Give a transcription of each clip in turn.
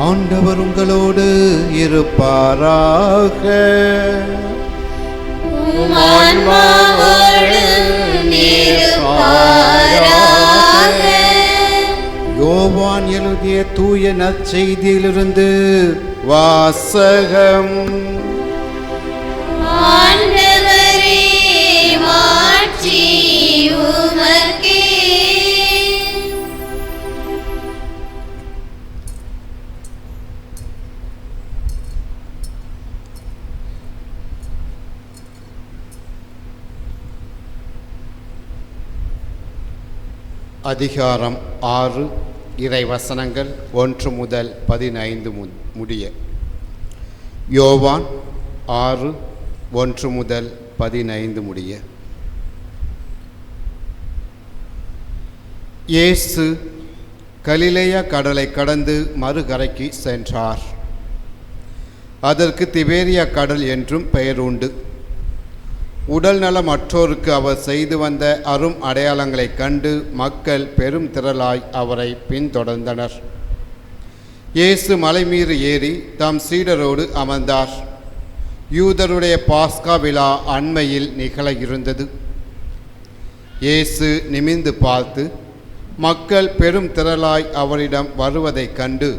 ஆண்டவர் உங்களோடு இருப்பாராக. யோவான் எழுதிய தூய நற்செய்தியிலிருந்து வாசகம். அதிகாரம் 6, இறைவசனங்கள் 1 முதல் 15 முடிய. யோவான் 6, 1 முதல் 15 முடிய. இயேசு கலிலேயா கடலை கடந்து மறுகரைக்கு சென்றார். அதற்கு திபேரியா கடல் என்றும் பெயர் உண்டு. உடல் நலமற்றோருக்கு அவர் செய்து வந்த அரும் அடையாளங்களைக் கண்டு மக்கள் பெரும் திரளாய் அவரை பின்தொடர்ந்தனர். இயேசு மலை மீது ஏறி தம் சீடரோடு அமர்ந்தார். யூதருடைய பாஸ்கா விழா அண்மையில் நிகழ இருந்தது. இயேசு நிமிர்ந்து பார்த்து மக்கள் பெரும் திரளாய் அவரிடம் வருவதைக் கண்டு,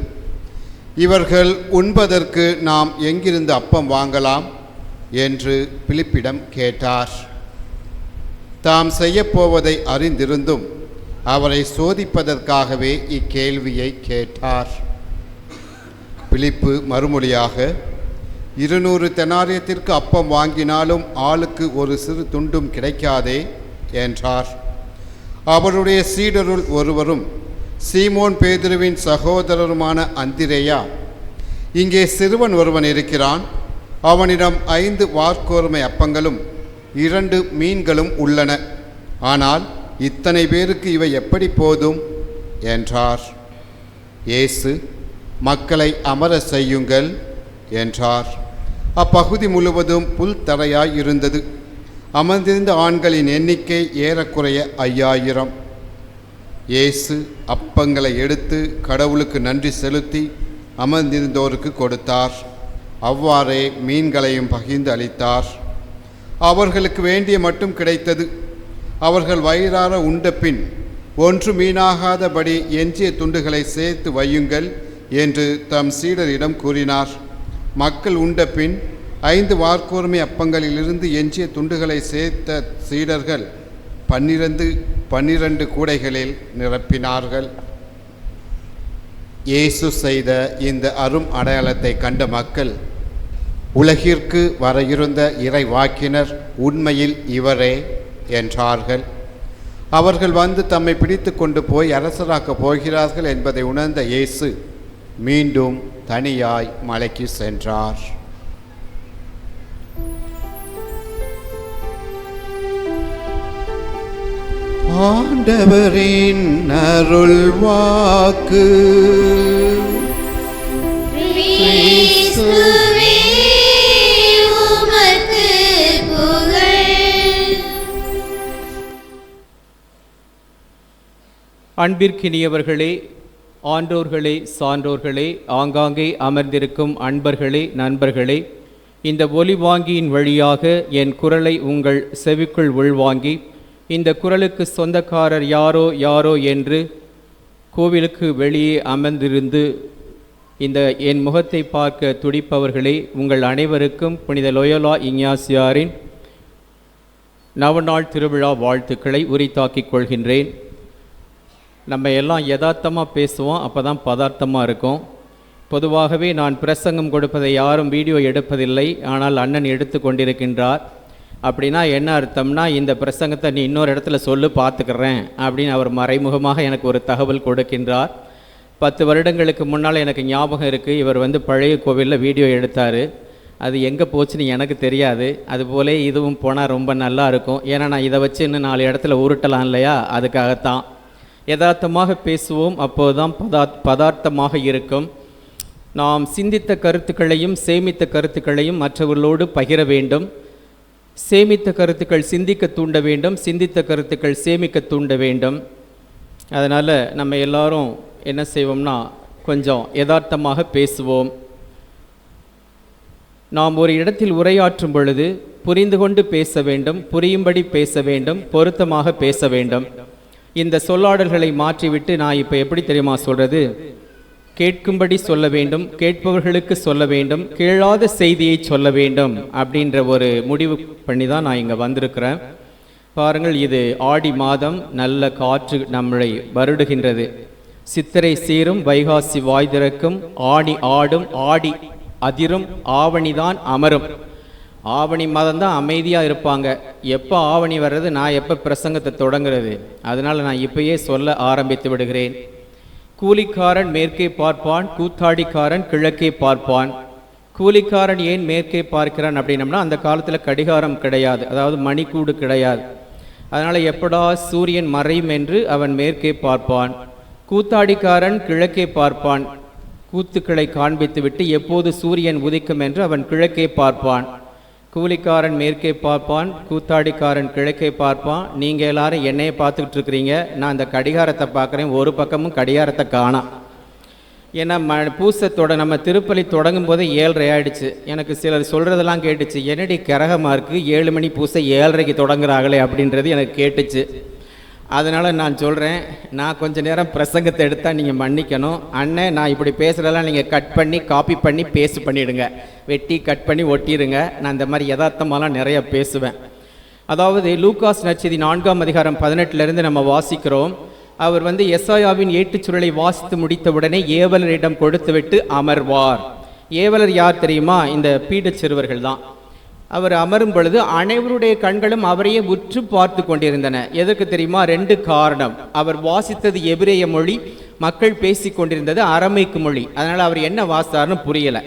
இவர்கள் உண்பதற்கு நாம் எங்கிருந்து அப்பம் வாங்கலாம் என்று பிலிப்பிடம் கேட்டார். தாம் செய்யப்போவதை அறிந்திருந்தும் அவரை சோதிப்பதற்காகவே இக்கேள்வியை கேட்டார். பிலிப்பு மறுமொழியாக, 200 தெனாரியத்திற்கு அப்பம் வாங்கினாலும் ஆளுக்கு ஒரு சிறு துண்டும் கிடைக்காதே என்றார். அவருடைய சீடருள் ஒருவரும் சீமோன் பேதுருவின் சகோதரருமான அந்திரேயா, இங்கே சிறுவன் ஒருவன் இருக்கிறான், அவனிடம் 5 வாற்கோதுமை அப்பங்களும் 2 மீன்களும் உள்ளன, ஆனால் இத்தனை பேருக்கு இவை எப்படி போதும் என்றார். இயேசு, மக்களை அமர செய்யுங்கள் என்றார். அப்பகுதி முழுவதும் புல் தரையாய் இருந்தது. அமர்ந்திருந்த ஆண்களின் எண்ணிக்கை ஏறக்குறைய 5000. இயேசு அப்பங்களை எடுத்து கடவுளுக்கு நன்றி செலுத்தி அமர்ந்திருந்தோருக்கு கொடுத்தார். அவ்வாறே மீன்களையும் பகிர்ந்து அளித்தார். அவர்களுக்கு வேண்டிய மட்டும் கிடைத்தது. அவர்கள் வயிறார உண்ட பின், 1 மீனாகாதபடி எஞ்சிய துண்டுகளை சேர்த்து வையுங்கள் என்று தம் சீடரிடம் கூறினார். மக்கள் உண்ட பின் 5 வாற்கோதுமை அப்பங்களிலிருந்து எஞ்சிய துண்டுகளை சேர்த்த சீடர்கள் 12 கூடைகளில் நிரப்பினார்கள். இயேசு செய்த இந்த அரும் அடையாளத்தை கண்ட மக்கள், உலகிற்கு வர இருந்த இறைவாக்கினர் உண்மையில் இவரே என்றார்கள். அவர்கள் வந்து தம்மை பிடித்து கொண்டு போய் அரசராக்கப் போகிறார்கள் என்பதை உணர்ந்த இயேசு மீண்டும் தனியாய் மலைக்கு சென்றார். ஆண்டவரின் அருள் வாக்கு. அன்பிற்கினியவர்களே, ஆன்றோர்களே, சான்றோர்களே, ஆங்காங்கே அமர்ந்திருக்கும் அன்பர்களே, நண்பர்களே, இந்த ஒலிவாங்கியின் வழியாக என் குரலை உங்கள் செவிக்குள் உள்வாங்கி, இந்த குரலுக்கு சொந்தக்காரர் யாரோ யாரோ என்று கோவிலுக்கு வெளியே அமர்ந்திருந்து இந்த என் முகத்தை பார்க்க துடிப்பவர்களே, உங்கள் அனைவருக்கும் புனித லோயோலா இஞ்ஞாசியாரின் நவநாள் திருவிழா வாழ்த்துக்களை உரித்தாக்கிக் கொள்கின்றேன். நம்ம எல்லாம் யதார்த்தமாக பேசுவோம், அப்போ தான் பதார்த்தமாக இருக்கும். பொதுவாகவே நான் பிரசங்கம் கொடுப்பதை யாரும் வீடியோ எடுப்பதில்லை, ஆனால் அண்ணன் எடுத்து கொண்டிருக்கின்றார். அப்படின்னா என்ன அர்த்தம்னா, இந்த பிரசங்கத்தை நீ இன்னொரு இடத்துல சொல்லு, பார்த்துக்கிறேன் அப்படின்னு அவர் மறைமுகமாக எனக்கு ஒரு தகவல் கொடுக்கின்றார். 10 வருடங்களுக்கு முன்னால் எனக்கு ஞாபகம் இருக்குது, இவர் பழைய கோவிலில் வீடியோ எடுத்தார். அது எங்கே போச்சுன்னு எனக்கு தெரியாது. அதுபோல இதுவும் போனால் ரொம்ப நல்லா இருக்கும். ஏன்னா நான் இதை வச்சு இன்னும் 4 இடத்துல உருட்டலாம் இல்லையா, அதுக்காகத்தான். யதார்த்தமாக பேசுவோம், அப்போதுதான் பதார்த்தமாக இருக்கும். நாம் சிந்தித்த கருத்துக்களையும் சேமித்த கருத்துக்களையும் மற்றவர்களோடு பகிர வேண்டும். சேமித்த கருத்துக்கள் சிந்திக்க தூண்ட வேண்டும், சிந்தித்த கருத்துக்கள் சேமிக்க தூண்ட வேண்டும். அதனால் நம்ம எல்லாரும் என்ன செய்வோம்னா, கொஞ்சம் யதார்த்தமாக பேசுவோம். நாம் ஒரு இடத்தில் உரையாற்றும் பொழுது புரிந்து கொண்டு பேச வேண்டும், புரியும்படி பேச வேண்டும், பொருத்தமாக பேச வேண்டும். இந்த சொல்லாடல்களை மாற்றிவிட்டு நான் இப்போ எப்படி தெரியுமா சொல்கிறது, கேட்கும்படி சொல்ல வேண்டும், கேட்பவர்களுக்கு சொல்ல வேண்டும், கேளாத செய்தியை சொல்ல வேண்டும் அப்படின்ற ஒரு முடிவு பண்ணி தான் நான் இங்கே வந்திருக்கிறேன். பாருங்கள், இது ஆடி மாதம், நல்ல காற்று நம்மளை வருடுகின்றது. சித்திரை சீரும் வைகாசி வாய் திறக்கும், ஆடி ஆடும் ஆடி அதிரும், ஆவணிதான் அமரும். ஆவணி மாதம் தான் அமைதியாக இருப்பாங்க. எப்போ ஆவணி வர்றது, நான் எப்போ பிரசங்கத்தை தொடங்குறது? அதனால் நான் இப்பயே சொல்ல ஆரம்பித்து விடுகிறேன். கூலிக்காரன் மேற்கே பார்ப்பான், கூத்தாடிக்காரன் கிழக்கே பார்ப்பான். கூலிக்காரன் ஏன் மேற்கே பார்க்கிறான் அப்படின்னம்னா, அந்த காலத்தில் கடிகாரம் கிடையாது, அதாவது மணிக்கூடு கிடையாது. அதனால் எப்படா சூரியன் மறையும் என்று அவன் மேற்கே பார்ப்பான். கூத்தாடிக்காரன் கிழக்கே பார்ப்பான், கூத்துக்களை காண்பித்துவிட்டு எப்போது சூரியன் உதிக்கும் என்று அவன் கிழக்கே பார்ப்பான். கூலிக்காரன் மேற்கே பார்ப்பான், கூத்தாடிக்காரன் கிழக்கே பார்ப்பான். நீங்கள் எல்லாரும் என்னையை பார்த்துக்கிட்டு இருக்கிறீங்க, நான் அந்த கடிகாரத்தை பார்க்குறேன், ஒரு பக்கமும் கடிகாரத்தை காணாம். ஏன்னா பூசத்தோட நம்ம திருப்பலி தொடங்கும் போதே 7:30 ஆகிடுச்சு. எனக்கு சிலர் சொல்கிறதெல்லாம் கேட்டுச்சு, என்னடி கரகமாக இருக்குது, 7 மணி பூசை 7:30க்கு தொடங்குறாங்களே அப்படின்றது எனக்கு கேட்டுச்சு. அதனால் நான் சொல்கிறேன், நான் கொஞ்சம் நேரம் பிரசங்கத்தை எடுத்தால் நீங்கள் மன்னிக்கணும். அண்ணன், நான் இப்படி பேசுகிறதெல்லாம் நீங்கள் கட் பண்ணி காப்பி பண்ணி பேஸ்ட் பண்ணிவிடுங்க, வெட்டி கட் பண்ணி ஒட்டிடுங்க. நான் இந்த மாதிரி யதார்த்தமாலாம் நிறைய பேசுவேன். அதாவது லூக்காஸ் நற்செய்தி 4ஆம் அதிகாரம் 18 நம்ம வாசிக்கிறோம். அவர் எசாயாவின் ஏட்டுச்சுருளை வாசித்து முடித்தவுடனே ஏவலரிடம் கொடுத்துவிட்டு அமர்வார். ஏவலர் யார் தெரியுமா? இந்த பீடச் சிறுவர்கள் தான். அவர் அமரும் பொழுது அனைவருடைய கண்களும் அவரையே உற்று பார்த்து கொண்டிருந்தன. எதற்கு தெரியுமா? 2 காரணம். அவர் வாசித்தது எபிரேய மொழி, மக்கள் பேசி கொண்டிருந்தது அரமைக்கு மொழி. அதனால் அவர் என்ன வாசித்தார்னு புரியலை.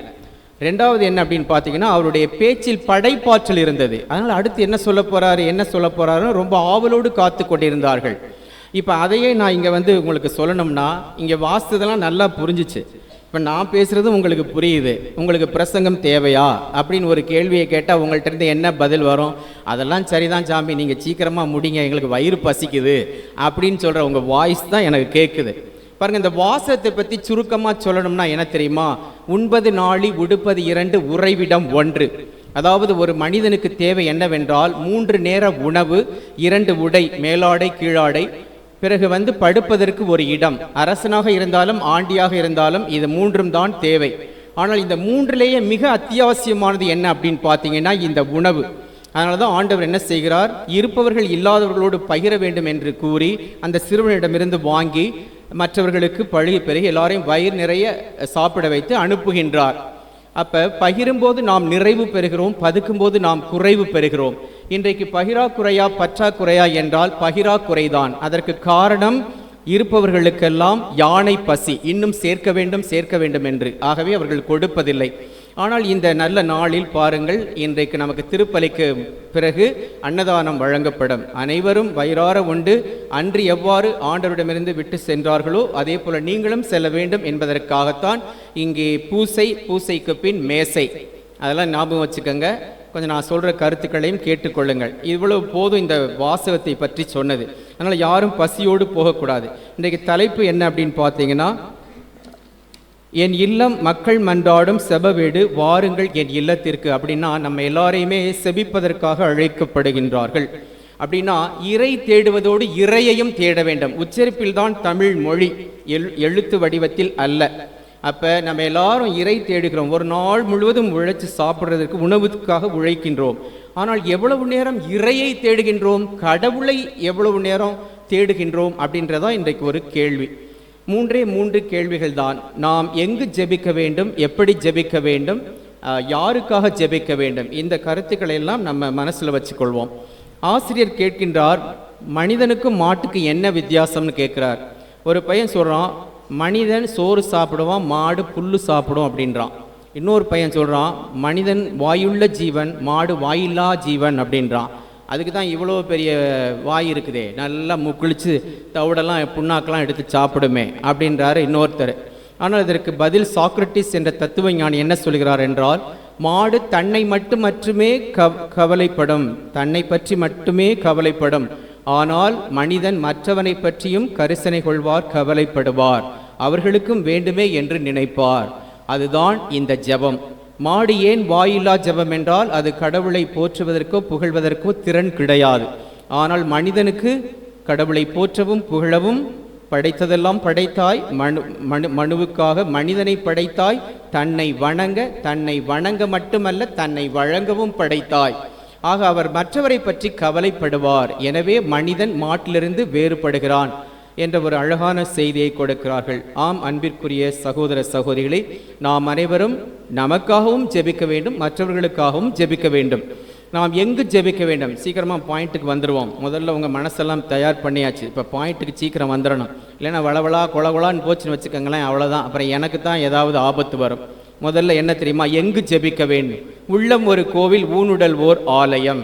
2வது என்ன அப்படின்னு பார்த்தீங்கன்னா, அவருடைய பேச்சில் படைப்பாற்றல் இருந்தது. அதனால் அடுத்து என்ன சொல்ல போகிறாருன்னு ரொம்ப ஆவலோடு காத்து கொண்டிருந்தார்கள். இப்போ அதையே நான் இங்கே உங்களுக்கு சொல்லணும்னா, இங்கே வாசித்ததெல்லாம் நல்லா புரிஞ்சிச்சு. இப்போ நான் பேசுகிறது உங்களுக்கு புரியுது. உங்களுக்கு பிரசங்கம் தேவையா அப்படின்னு ஒரு கேள்வியை கேட்டால் உங்கள்கிட்ட இருந்து என்ன பதில் வரும்? அதெல்லாம் சரிதான் சாமி, நீங்கள் சீக்கிரமாக முடிங்க, எங்களுக்கு வயிறு பசிக்குது அப்படின்னு சொல்கிற உங்கள் வாய்ஸ் தான் எனக்கு கேட்குது. பாருங்கள், இந்த வாசத்தை பற்றி சுருக்கமாக சொல்லணும்னா என்ன தெரியுமா? உண்பது நாழி, உடுப்பது 2, உறைவிடம் 1. அதாவது ஒரு மனிதனுக்கு தேவை என்னவென்றால் 3 நேர உணவு, 2 உடை, மேலாடை கீழாடை, பிறகு படுப்பதற்கு ஒரு இடம். அரசனாக இருந்தாலும் ஆண்டியாக இருந்தாலும் இது 3ம் தான் தேவை. ஆனால் இந்த 3லேயே மிக அத்தியாவசியமானது என்ன அப்படின்னு பார்த்தீங்கன்னா இந்த உணவு. அதனால தான் ஆண்டவர் என்ன செய்கிறார்? இருப்பவர்கள் இல்லாதவர்களோடு பகிர வேண்டும் என்று கூறி அந்த சிறுவனிடமிருந்து வாங்கி மற்றவர்களுக்கு பழகி பெருகி எல்லாரையும் வயிறு நிறைய சாப்பிட வைத்து அனுப்புகின்றார். அப்போ பகிரும்போது நாம் நிறைவு பெறுகிறோம், பதுக்கும்போது நாம் குறைவு பெறுகிறோம். இன்றைக்கு பகிராக்குறையா பற்றாக்குறையா என்றால் பகிராக்குறைதான். அதற்கு காரணம் இருப்பவர்களுக்கெல்லாம் யானை பசி, இன்னும் சேர்க்க வேண்டும் என்று. ஆகவே அவர்கள் கொடுப்பதில்லை. ஆனால் இந்த நல்ல நாளில் பாருங்கள், இன்றைக்கு நமக்கு திருப்பலிக்கு பிறகு அன்னதானம் வழங்கப்படும். அனைவரும் வயிறார உண்டு. அன்று எவ்வாறு ஆண்டவரிடமிருந்து விட்டு சென்றார்களோ அதே போல நீங்களும் செல்ல வேண்டும் என்பதற்காகத்தான் இங்கே பூசைக்கு பின் மேசை. அதெல்லாம் ஞாபகம் வச்சுக்கோங்க. கொஞ்சம் நான் சொல்கிற கருத்துக்களையும் கேட்டுக்கொள்ளுங்கள். இவ்வளவு போதும் இந்த வாசகத்தை பற்றி சொன்னது. அதனால் யாரும் பசியோடு போகக்கூடாது. இன்றைக்கு தலைப்பு என்ன அப்படின்னு பார்த்தீங்கன்னா, என் இல்லம் மக்கள் மன்றாடும் செபவீடு, வாருங்கள் என் இல்லத்திற்கு. அப்படின்னா நம்ம எல்லாரையுமே செபிப்பதற்காக அழைக்கப்படுகின்றார்கள். அப்படின்னா இறை தேடுவதோடு இறையையும் தேட வேண்டும். உச்சரிப்பில் தான் தமிழ் மொழி, எழுத்து வடிவத்தில் அல்ல. அப்போ நம்ம எல்லாரும் இறை தேடுகிறோம். ஒரு நாள் முழுவதும் உழைச்சி சாப்பிட்றதுக்கு, உணவுக்காக உழைக்கின்றோம். ஆனால் எவ்வளவு நேரம் இறையை தேடுகின்றோம்? கடவுளை எவ்வளவு நேரம் தேடுகின்றோம் அப்படின்றதான் இன்றைக்கு ஒரு கேள்வி. 3 கேள்விகள் தான். நாம் எங்கு ஜெபிக்க வேண்டும், எப்படி ஜெபிக்க வேண்டும், யாருக்காக ஜெபிக்க வேண்டும், இந்த கருத்துக்களை எல்லாம் நம்ம மனசில் வச்சுக்கொள்வோம். ஆசிரியர் கேட்கின்றார், மனிதனுக்கும் மாட்டுக்கு என்ன வித்தியாசம்னு கேட்குறார். ஒரு பையன் சொல்கிறான், மனிதன் சோறு சாப்பிடுவான், மாடு புல்லு சாப்பிடும் அப்படின்றான். இன்னொரு பையன் சொல்கிறான், மனிதன் வாயுள்ள ஜீவன், மாடு வாயில்லா ஜீவன் அப்படின்றான். அதுக்கு தான் இவ்வளோ பெரிய வாய் இருக்குதே, நல்லா முக்குளிச்சு தவிடெல்லாம் புண்ணாக்கெல்லாம் எடுத்து சாப்பிடுமே அப்படின்றாரு இன்னொருத்தர். ஆனால் இதற்கு பதில் சாக்ரட்டிஸ் என்ற தத்துவ ஞானி என்ன சொல்கிறார் என்றால், மாடு தன்னை மட்டுமே கவலைப்படும், தன்னை பற்றி மட்டுமே கவலைப்படும். ஆனால் மனிதன் மற்றவனை பற்றியும் கரிசனை கொள்வார், கவலைப்படுவார். அவர்களுக்கும் வேண்டுமே என்று நினைப்பார். அதுதான் இந்த ஜெபம். மாடு ஏன் வாயில்லா ஜெபம் என்றால் அது கடவுளை போற்றுவதற்கோ புகழ்வதற்கோ திறன் கிடையாது. ஆனால் மனிதனுக்கு கடவுளை போற்றவும் புகழவும் படைத்ததெல்லாம் படைத்தாய், மனுவுக்காக மனிதனை படைத்தாய், தன்னை வணங்க மட்டுமல்ல தன்னை வழங்கவும் படைத்தாய். ஆக அவர் மற்றவரை பற்றி கவலைப்படுவார். எனவே மனிதன் மாட்டிலிருந்து வேறுபடுகிறான் என்ற ஒரு அழகான செய்தியை கொடுக்கிறார்கள். ஆம், அன்பிற்குரிய சகோதர சகோதரிகளே, நாம் அனைவரும் நமக்காகவும் ஜெபிக்க வேண்டும், மற்றவர்களுக்காகவும் ஜெபிக்க வேண்டும். நாம் எங்கு ஜெபிக்க வேண்டும்? சீக்கிரமாக பாயிண்ட்டுக்கு வந்துடுவோம். முதல்ல உங்கள் மனசெல்லாம் தயார் பண்ணியாச்சு. இப்போ பாயிண்ட்டுக்கு சீக்கிரம் வந்துடணும். இல்லைன்னா வளவளா கொலகொலான்னு போச்சுன்னு வச்சுக்கோங்களேன், அவ்வளோதான். அப்புறம் எனக்கு தான் ஏதாவது ஆபத்து வரும். முதல்ல என்ன தெரியுமா? எங்கு ஜெபிக்க வேண்டும்? உள்ளம் ஒரு கோவில், ஊனுடல் ஓர் ஆலயம்,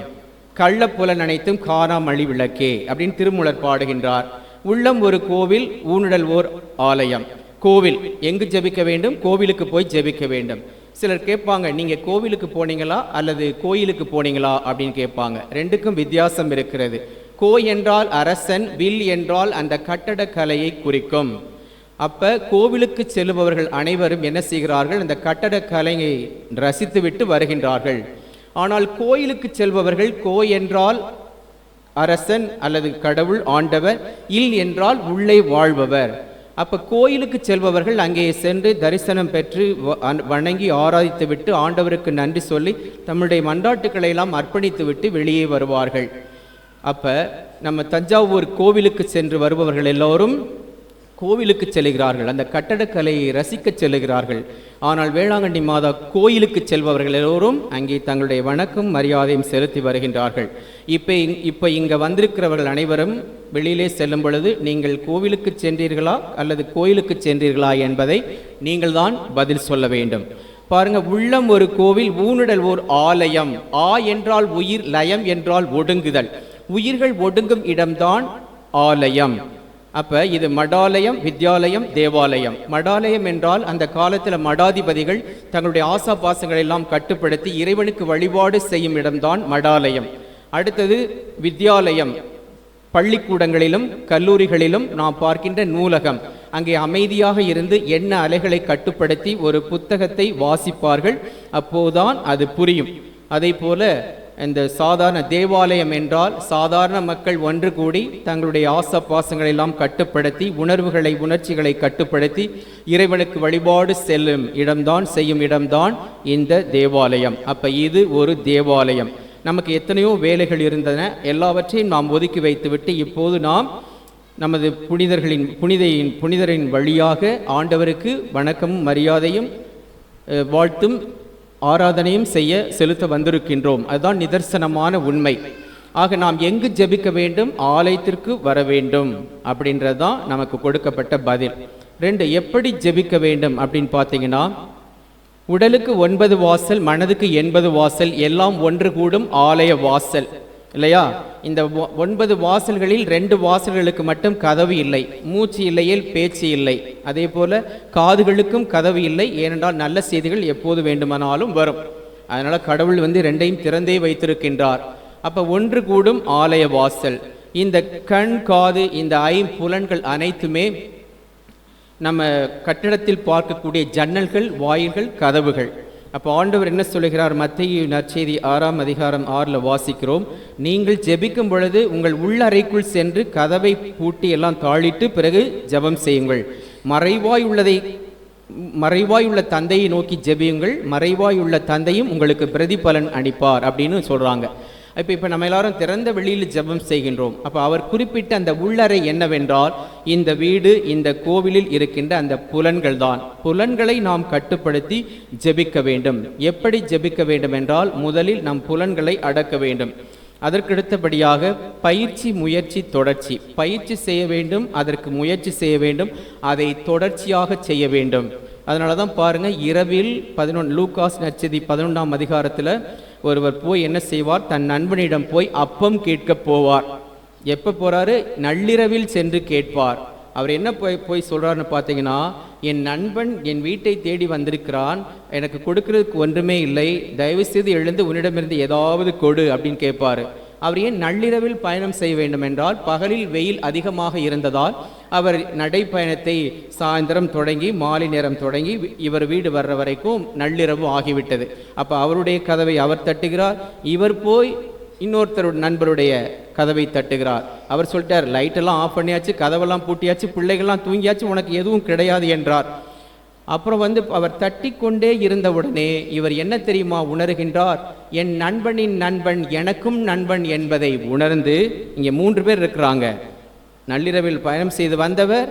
கள்ளப்புலன் அனைத்தும் காணாமழி விளக்கே அப்படின்னு திருமூலர் பாடுகின்றார். உள்ளம் ஒரு கோவில், ஊனுடல் ஓர் ஆலயம். கோவில் எங்கு ஜெபிக்க வேண்டும்? கோவிலுக்கு போய் ஜெபிக்க வேண்டும். சிலர் கேட்பாங்க, நீங்கள் கோவிலுக்கு போனீங்களா அல்லது கோயிலுக்கு போனீங்களா அப்படின்னு கேட்பாங்க. ரெண்டுக்கும் வித்தியாசம் இருக்கிறது. கோ என்றால் அரசன், வில் என்றால் அந்த கட்டடக்கலையை குறிக்கும். அப்போ கோவிலுக்கு செல்லுபவர்கள் அனைவரும் என்ன செய்கிறார்கள்? அந்த கட்டடக்கலையை ரசித்துவிட்டு வருகின்றார்கள். ஆனால் கோயிலுக்கு செல்பவர்கள் கோ என்றால் அரசன் அல்லது கடவுள் ஆண்டவர், இல் என்றால் உள்ளே வாழ்பவர். அப்போ கோயிலுக்கு செல்பவர்கள் அங்கே சென்று தரிசனம் பெற்று வணங்கி ஆராதித்து விட்டு ஆண்டவருக்கு நன்றி சொல்லி தம்முடைய மன்றாட்டுக்களை எல்லாம் அர்ப்பணித்து விட்டு வெளியே வருவார்கள். அப்போ நம்ம தஞ்சாவூர் கோவிலுக்கு சென்று வருபவர்கள் எல்லோரும் கோவிலுக்கு செல்கிறார்கள், அந்த கட்டடக்கலையை ரசிக்க செல்லுகிறார்கள். ஆனால் வேளாங்கண்ணி மாதா கோயிலுக்கு செல்பவர்கள் எல்லோரும் அங்கே தங்களுடைய வணக்கம் மரியாதையும் செலுத்தி வருகின்றார்கள். இப்போ இங்கே வந்திருக்கிறவர்கள் அனைவரும் வெளியிலே செல்லும் பொழுது நீங்கள் கோவிலுக்கு சென்றீர்களா அல்லது கோயிலுக்கு சென்றீர்களா என்பதை நீங்கள் தான் பதில் சொல்ல வேண்டும். பாருங்க, உள்ளம் ஒரு கோவில், ஊனுடல் ஓர் ஆலயம். ஆ என்றால் உயிர், லயம் என்றால் ஒடுங்குதல். உயிர்கள் ஒடுங்கும் இடம்தான் ஆலயம். அப்போ இது மடாலயம், வித்யாலயம், தேவாலயம். மடாலயம் என்றால் அந்த காலத்தில் மடாதிபதிகள் தங்களுடைய ஆசா பாசங்களை எல்லாம் கட்டுப்படுத்தி இறைவனுக்கு வழிபாடு செய்யும் இடம்தான் மடாலயம். அடுத்தது வித்யாலயம், பள்ளிக்கூடங்களிலும் கல்லூரிகளிலும் நாம் பார்க்கின்ற நூலகம். அங்கே அமைதியாக இருந்து எண்ண அலைகளை கட்டுப்படுத்தி ஒரு புத்தகத்தை வாசிப்பார்கள், அப்போதுதான் அது புரியும். அதே போல இந்த சாதாரண தேவாலயம் என்றால் சாதாரண மக்கள் ஒன்று கூடி தங்களுடைய ஆசா பாசங்களை எல்லாம் கட்டுப்படுத்தி உணர்ச்சிகளை கட்டுப்படுத்தி இறைவனுக்கு வழிபாடு செல்லும் இடம்தான், செய்யும் இடம்தான் இந்த தேவாலயம். அப்ப இது ஒரு தேவாலயம். நமக்கு எத்தனையோ வேலைகள் இருந்தன, எல்லாவற்றையும் நாம் ஒதுக்கி வைத்துவிட்டு இப்போது நாம் நமது புனிதரின் வழியாக ஆண்டவருக்கு வணக்கமும் மரியாதையும் வாழ்த்தும் ஆராதனையும் செலுத்த வந்திருக்கின்றோம். அதுதான் நிதர்சனமான உண்மை. ஆக நாம் எங்கு ஜெபிக்க வேண்டும்? ஆலயத்திற்கு வர வேண்டும் அப்படின்றதான் நமக்கு கொடுக்கப்பட்ட பதில். 2, எப்படி ஜெபிக்க வேண்டும் அப்படின்னு பார்த்தீங்கன்னா, உடலுக்கு 9 வாசல், மனதுக்கு 80 வாசல், எல்லாம் ஒன்று கூடும் ஆலய வாசல் இல்லையா? இந்த 9 வாசல்களில் 2 வாசல்களுக்கு மட்டும் கதவு இல்லை. மூச்சு இல்லையில் பேச்சு இல்லை. அதே போல காதுகளுக்கும் கதவு இல்லை. ஏனென்றால் நல்ல செய்திகள் எப்போது வேண்டுமானாலும் வரும். அதனால கடவுள் 2ஐயும் திறந்தே வைத்திருக்கின்றார். அப்ப ஒன்று கூடும் ஆலய வாசல். இந்த கண், காது, இந்த 5 புலன்கள் அனைத்துமே நம்ம கட்டிடத்தில் பார்க்கக்கூடிய ஜன்னல்கள், வாயில்கள், கதவுகள். அப்போ ஆண்டவர் என்ன சொல்லுகிறார்? மத்தேயு நற்செய்தி 6ஆம் அதிகாரம் 6ல் வாசிக்கிறோம், நீங்கள் ஜெபிக்கும் பொழுது உங்கள் உள்ளறைக்குள் சென்று கதவை பூட்டி எல்லாம் தாளிட்டு பிறகு ஜெபம் செய்யுங்கள். மறைவாயுள்ள தந்தையை நோக்கி ஜெபியுங்கள், மறைவாயுள்ள தந்தையும் உங்களுக்கு பிரதிபலன் அளிப்பார் அப்படின்னு சொல்றாங்க. இப்போ நம்ம எல்லாரும் திறந்த வெளியில் ஜெபம் செய்கின்றோம். அப்போ அவர் குறிப்பிட்ட அந்த உள்ளறை என்னவென்றால் இந்த வீடு, இந்த கோவிலில் இருக்கின்ற அந்த புலன்கள் தான். புலன்களை நாம் கட்டுப்படுத்தி ஜெபிக்க வேண்டும். எப்படி ஜெபிக்க வேண்டும் என்றால், முதலில் நம் புலன்களை அடக்க வேண்டும். அதற்கடுத்தபடியாக பயிற்சி, முயற்சி, தொடர்ச்சி. பயிற்சி செய்ய வேண்டும், அதற்கு முயற்சி செய்ய வேண்டும், அதை தொடர்ச்சியாக செய்ய வேண்டும். அதனால தான் பாருங்க, இரவில் லூகாஸ் நற்செய்தி 11ஆம் அதிகாரத்தில் ஒருவர் போய் என்ன செய்வார்? தன் நண்பனிடம் போய் அப்பம் கேட்க போவார். எப்போ போறாரு? நள்ளிரவில் சென்று கேட்பார். அவர் என்ன போய் சொல்றாருன்னு பார்த்தீங்கன்னா, என் நண்பன் என் வீட்டை தேடி வந்திருக்கிறான், எனக்கு கொடுக்கறதுக்கு ஒன்றுமே இல்லை, தயவு செய்து எழுந்து உன்னிடமிருந்து ஏதாவது கொடு அப்படின்னு கேட்பாரு. அவர் ஏன் நள்ளிரவில் பயணம் செய்ய வேண்டும் என்றால், பகலில் வெயில் அதிகமாக இருந்ததால் அவர் நடைப்பயணத்தை சாயந்தரம் தொடங்கி மாலை நேரம் தொடங்கி இவர் வீடு வர்ற வரைக்கும் நள்ளிரவு ஆகிவிட்டது. அப்போ அவருடைய கதவை அவர் தட்டுகிறார், இவர் போய் இன்னொருத்தர் நண்பருடைய கதவை தட்டுகிறார். அவர் சொல்லிட்டார், லைட்டெல்லாம் ஆஃப் பண்ணியாச்சு, கதவெல்லாம் பூட்டியாச்சு, பிள்ளைகள்லாம் தூங்கியாச்சு, உனக்கு எதுவும் கிடையாது என்றார். அப்புறம் அவர் தட்டி கொண்டே இருந்தவுடனே இவர் என்ன தெரியுமா உணர்கின்றார், என் நண்பனின் நண்பன் எனக்கும் நண்பன் என்பதை உணர்ந்து, இங்கே 3 பேர் இருக்கிறாங்க. நள்ளிரவில் பயணம் செய்து வந்தவர்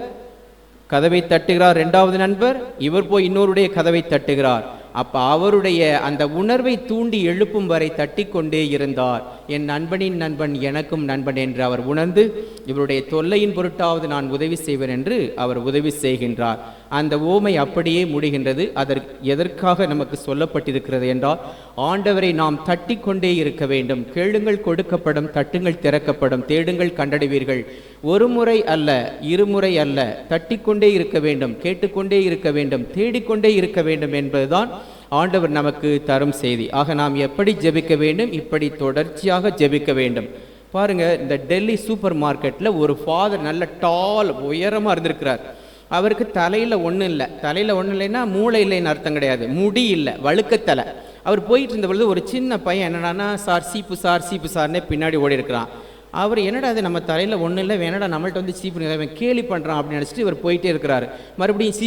கதவை தட்டுகிறார், 2வது நண்பர், இவர் போய் இன்னொருடைய கதவை தட்டுகிறார். அப்போ அவருடைய அந்த உணர்வை தூண்டி எழுப்பும் வரை தட்டி கொண்டே இருந்தார். என் நண்பனின் நண்பன் எனக்கும் நண்பன் என்று அவர் உணர்ந்து, இவருடைய தொல்லையின் பொருட்டாவது நான் உதவி செய்வேன் என்று அவர் உதவி செய்கின்றார். அந்த ஓமை அப்படியே முடிகின்றது. எதற்காக நமக்கு சொல்லப்பட்டிருக்கிறது என்றால், ஆண்டவரை நாம் தட்டி கொண்டே இருக்க வேண்டும். கேளுங்கள் கொடுக்கப்படும், தட்டுங்கள் திறக்கப்படும், தேடுங்கள் கண்டடைவீர்கள். ஒரு முறை அல்ல, இருமுறை அல்ல, தட்டி கொண்டே இருக்க வேண்டும், கேட்டுக்கொண்டே இருக்க வேண்டும், தேடிக்கொண்டே இருக்க வேண்டும் என்பதுதான் ஆண்டவர் நமக்கு தரும் செய்தி. ஆக நாம் எப்படி ஜெபிக்க வேண்டும்? இப்படி தொடர்ச்சியாக ஜெபிக்க வேண்டும். பாருங்க, இந்த டெல்லி சூப்பர் மார்க்கெட்டில் ஒரு ஃபாதர் நல்ல டால் உயரமாக இருந்திருக்கிறார். அவருக்கு தலையில் ஒன்றும் இல்லை. தலையில் ஒன்றும் இல்லைன்னா மூளை இல்லைன்னு அர்த்தம் கிடையாது, முடி இல்லை, வழுக்கத்தலை. அவர் போயிட்டு இருந்த பொழுது ஒரு சின்ன பையன் என்னடானா, சார் சீப்பு சார் சீப்பு சார்னே பின்னாடி ஓடி இருக்கிறான். அவர் என்னடா அது நம்ம தலையில் ஒன்றும் இல்லை, வேணடா நம்மள்ட்ட வந்து சீப்பு கேலி பண்ணுறான் அப்படின்னு நினச்சிட்டு இவர் போயிட்டே இருக்கிறாரு. மறுபடியும்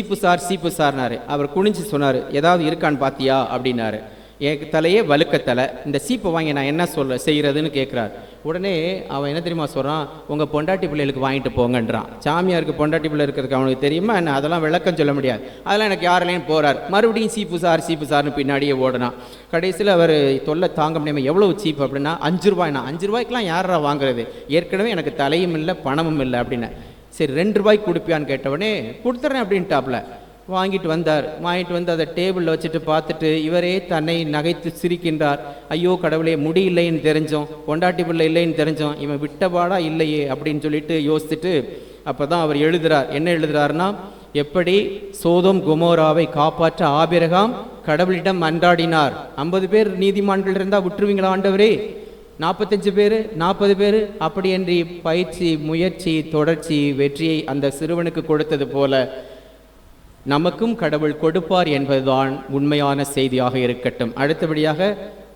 சீப்பு சார்னாரு. அவர் குனிஞ்சு சொன்னார், ஏதாவது இருக்கான்னு பார்த்தியா அப்படின்னாரு. என் தலையே வழுக்கத்தலை, இந்த சீப்பை வாங்கி நான் என்ன செய்கிறதுன்னு கேட்குறாரு. உடனே அவன் என்ன தெரியுமா சொல்கிறான், உங்கள் பொண்டாட்டி பிள்ளைகளுக்கு வாங்கிட்டு போங்கன்றான். சாமியாருக்கு பொண்டாட்டி பிள்ளை இருக்கிறதுக்கு அவனுக்கு தெரியுமா என்ன? அதெல்லாம் விளக்கம் சொல்ல முடியாது. அதெல்லாம் எனக்கு யாரிலையும் போகிறார். மறுபடியும் சீப்பு சார்னு பின்னாடியே ஓடனான். கடைசியில் அவர் தொல்லை தாங்க முடியாமல், எவ்வளோ சீப் அப்படின்னா 5 ரூபாய்னா, 5 ரூபாய்க்கெலாம் யாரா வாங்குறது, ஏற்கனவே எனக்கு தலையும் இல்லை பணமும் இல்லை அப்படின்னு. சரி 2 ரூபாய்க்கு கொடுப்பியான்னு கேட்டவொடனே கொடுத்துட்றேன் அப்படின்ட்டாப்புல. வாங்கிட்டு வந்து அதை டேபிளில் வச்சுட்டு பார்த்துட்டு இவரே தன்னை நகைத்து சிரிக்கின்றார். ஐயோ கடவுளே, முடி இல்லைன்னு தெரிஞ்சோம், பொண்டாட்டி பிள்ளை இல்லைன்னு தெரிஞ்சோம், இவன் விட்டபாடா இல்லையே அப்படின்னு சொல்லிட்டு யோசிச்சுட்டு அப்போ தான் அவர் எழுதுகிறார். என்ன எழுதுகிறாருன்னா, எப்படி சோதோம் குமோராவை காப்பாற்ற ஆபிரகாம் கடவுளிடம் மன்றாடினார். 50 பேர் நீதிமான்கள் இருந்தால் விட்டுருவீங்களா ஆண்டவரே? 45 பேர் 40 பேர் அப்படி என்று பயிற்சி, முயற்சி, தொடர்ச்சி, வெற்றியை அந்த சிறுவனுக்கு கொடுத்தது போல நமக்கும் கடவுள் கொடுப்பார் என்பதுதான் உண்மையான செய்தியாக இருக்கட்டும். அடுத்தபடியாக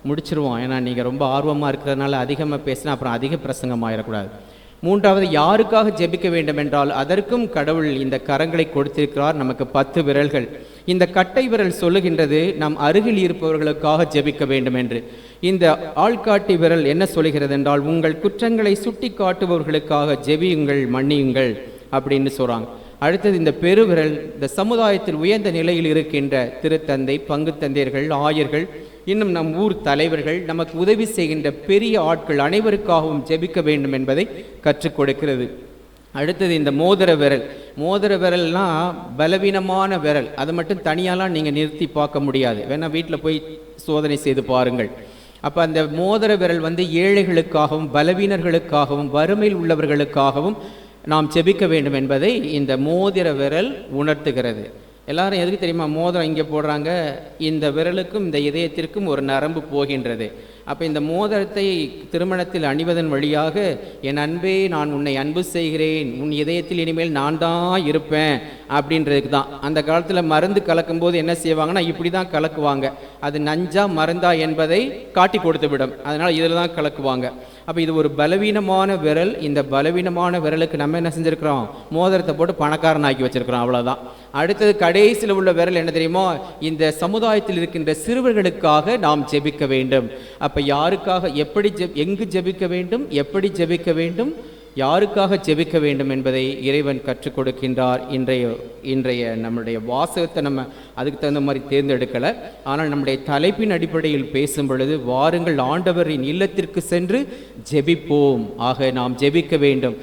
முடிச்சிருவோம், ஏன்னா நீங்கள் ரொம்ப ஆர்வமாக இருக்கிறதுனால அதிகமாக பேசினா அப்புறம் அதிக பிரசங்கமாயிடக்கூடாது. 3வது, யாருக்காக ஜெபிக்க வேண்டும் என்றால் அதற்கும் கடவுள் இந்த கரங்களை கொடுத்திருக்கிறார். நமக்கு 10 விரல்கள். இந்த கட்டை விரல் சொல்லுகின்றது நம் அருகில் இருப்பவர்களுக்காக ஜெபிக்க வேண்டும் என்று. இந்த ஆள்காட்டி விரல் என்ன சொல்லுகிறது என்றால், உங்கள் குற்றங்களை சுட்டி காட்டுபவர்களுக்காக ஜெபியுங்கள், மன்னியுங்கள் அப்படின்னு சொல்கிறாங்க. அடுத்தது இந்த பெருவிரல், இந்த சமுதாயத்தில் உயர்ந்த நிலையில் இருக்கின்ற திருத்தந்தை, பங்கு தந்தையர்கள், ஆயர்கள், இன்னும் நம் ஊர் தலைவர்கள், நமக்கு உதவி செய்கின்ற பெரிய ஆட்கள் அனைவருக்காகவும் ஜெபிக்க வேண்டும் என்பதை கற்றுக் கொடுக்கிறது. அடுத்தது இந்த மோதிர விரல்னா பலவீனமான விரல். அதை மட்டும் தனியாலாம் நீங்கள் நிறுத்தி பார்க்க முடியாது, வேணால் வீட்டில் போய் சோதனை செய்து பாருங்கள். அப்போ அந்த மோதிர விரல் ஏழைகளுக்காகவும் பலவீனர்களுக்காகவும் வறுமையில் உள்ளவர்களுக்காகவும் நாம் ஜெபிக்க வேண்டும் என்பதை இந்த மோதிர விரல் உணர்த்துகிறது. எல்லாரும் எதுக்கு தெரியுமா மோதிரம் இங்கே போடுறாங்க? இந்த விரலுக்கும் இந்த இதயத்திற்கும் ஒரு நரம்பு போகின்றது. அப்போ இந்த மோதிரத்தை திருமணத்தில் அணிவதன் வழியாக, என் அன்பே நான் உன்னை அன்பு செய்கிறேன், உன் இதயத்தில் இனிமேல் நான் தான் இருப்பேன் அப்படின்றதுக்கு தான். அந்த காலத்தில் மருந்து கலக்கும்போது என்ன செய்வாங்கன்னா இப்படி தான் கலக்குவாங்க. அது நஞ்சா மருந்தா என்பதை காட்டி கொடுத்து விடும், அதனால் இதில் தான் கலக்குவாங்க. அப்போ இது ஒரு பலவீனமான விரல். இந்த பலவீனமான விரலுக்கு நம்ம என்ன செஞ்சுருக்கிறோம்? மோதிரத்தை போட்டு பணக்காரன் ஆக்கி வச்சுருக்கிறோம், அவ்வளோதான். அடுத்தது கடைசியில் உள்ள விரல் என்ன தெரியுமோ? இந்த சமுதாயத்தில் இருக்கின்ற சிறுவர்களுக்காக நாம் ஜெபிக்க வேண்டும். அப்போ யாருக்காக, எங்கு ஜெபிக்க வேண்டும், எப்படி ஜெபிக்க வேண்டும், யாருக்காக ஜெபிக்க வேண்டும் என்பதை இறைவன் கற்றுக் கொடுக்கின்றார். இன்றைய நம்முடைய வாசகத்தை நம்ம அதுக்கு தகுந்த மாதிரி தேர்ந்தெடுக்கலை. ஆனால் நம்முடைய தலைப்பின் அடிப்படையில் பேசும் பொழுது, வாருங்கள் ஆண்டவரின் இல்லத்திற்கு சென்று ஜெபிப்போம். ஆக நாம் ஜெபிக்க வேண்டும்.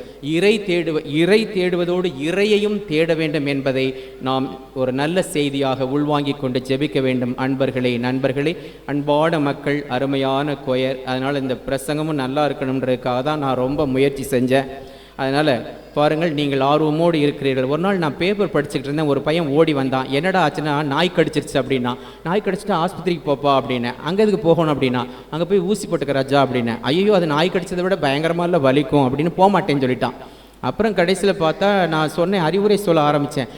இறை தேடுவதோடு இறையையும் தேட வேண்டும் என்பதை நாம் ஒரு நல்ல செய்தியாக உள்வாங்கிக் கொண்டு ஜெபிக்க வேண்டும். அன்பர்களே, நண்பர்களே, அன்பான மக்கள், அருமையான கொயர், அதனால் இந்த பிரசங்கமும் நல்லா இருக்கணுன்றதுக்காக தான் நான் ரொம்ப முயற்சி செஞ்சேன். அதனால் பாருங்கள், நீங்கள் ஆர்வமோடு இருக்கிறீர்கள். ஒரு நாள் நான் பேப்பர் படிச்சுக்கிட்டு இருந்தேன், ஒரு பையன் ஓடி வந்தான். என்னடா ஆச்சுன்னா, நாய் கடிச்சிருச்சு அப்படின்னா. நாய் கடிச்சிட்டு ஆஸ்பத்திரிக்கு போப்பா அப்படின்னு. அங்கே எதுக்கு போகணும் அப்படின்னா, அங்கே போய் ஊசி போட்டுக்க ராஜா அப்படின்னு. ஐயோ, அது நாய் கடிச்சதை விட பயங்கரமாக இல்லை வலிக்கும் அப்படின்னு போக மாட்டேன்னு சொல்லிட்டான். அப்புறம் கடைசியில் பார்த்தா நான் சொன்னேன், அறிவுரை சொல்ல ஆரம்பித்தேன்.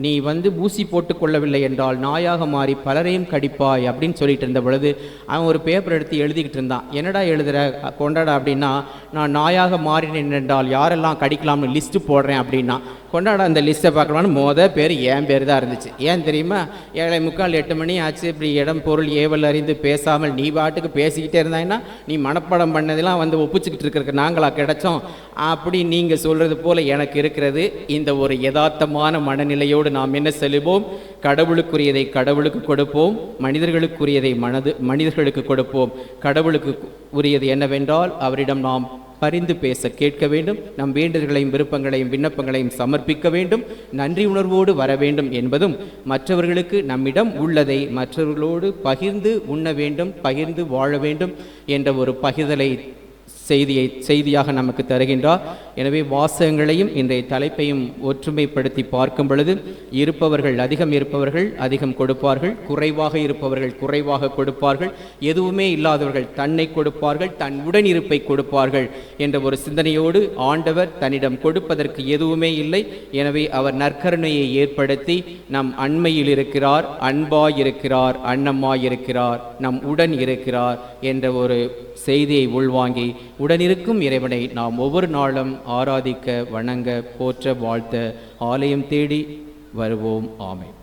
நீ ஊசி போட்டு கொள்ளவில்லை என்றால் நாயாக மாறி பலரையும் கடிப்பாய் அப்படின்னு சொல்லிட்டு இருந்த பொழுது அவன் ஒரு பேப்பர் எடுத்து எழுதிக்கிட்டு இருந்தான். என்னடா எழுதுகிற கொண்டாடா அப்படின்னா, நான் நாயாக மாறினேன் என்றால் யாரெல்லாம் கடிக்கலாம்னு லிஸ்ட்டு போடுறேன் அப்படின்னா. கொண்டாட அந்த லிஸ்ட்டை பார்க்கலான்னு பேர் என் பேர் தான் இருந்துச்சு. ஏன் தெரியுமா? 7:45 8 மணி ஆச்சு. இப்படி இடம் பொருள் ஏவல் அறிந்து பேசாமல் நீ பாட்டுக்கு பேசிக்கிட்டே இருந்தாங்கன்னா நீ மனப்பாடம் பண்ணதெல்லாம் ஒப்பிச்சுக்கிட்டு இருக்கிற நாங்களா கிடைச்சோம் அப்படி நீங்கள் சொல்கிறது போல் எனக்கு இருக்கிறது. இந்த ஒரு யதார்த்தமான மனநிலையோடு நாம் என்ன செல்வோம்? கடவுளுக்குரியதை கடவுளுக்கு கொடுப்போம், மனிதர்களுக்குரியதை மனிதர்களுக்கு கொடுப்போம். கடவுளுக்கு உரியது என்னவென்றால் அவரிடம் நாம் பரிந்து பேச கேட்க வேண்டும், நம் வேண்டுதல்களையும் விருப்பங்களையும் விண்ணப்பங்களையும் சமர்ப்பிக்க வேண்டும், நன்றி உணர்வோடு வர வேண்டும் என்பதும், மற்றவர்களுக்கு நம்மிடம் உள்ளதை மற்றவர்களோடு பகிர்ந்து உண்ண வேண்டும், பகிர்ந்து வாழ வேண்டும் என்ற ஒரு பகிர்தலை செய்தியாக நமக்கு தருகின்றார். எனவே வாசகங்களையும் இன்றைய தலைப்பையும் ஒற்றுமைப்படுத்தி பார்க்கும் பொழுது, அதிகம் இருப்பவர்கள் அதிகம் கொடுப்பார்கள், குறைவாக இருப்பவர்கள் குறைவாக கொடுப்பார்கள், எதுவுமே இல்லாதவர்கள் தன்னை கொடுப்பார்கள், தன் உடனிருப்பை கொடுப்பார்கள் என்ற ஒரு சிந்தனையோடு ஆண்டவர் தன்னிடம் கொடுப்பதற்கு எதுவுமே இல்லை. எனவே அவர் நற்கருணையை ஏற்படுத்தி நம் அண்மையில் இருக்கிறார், அன்பாயிருக்கிறார், அன்னமாயிருக்கிறார், நம் உடன் இருக்கிறார் என்ற ஒரு செய்தியை உள்வாங்கி உடனிருக்கும் இறைவனை நாம் ஒவ்வொரு நாளும் ஆராதிக்க, வணங்க, போற்ற, வாழ்த்த ஆலயம் தேடி வருவோம். ஆமென்.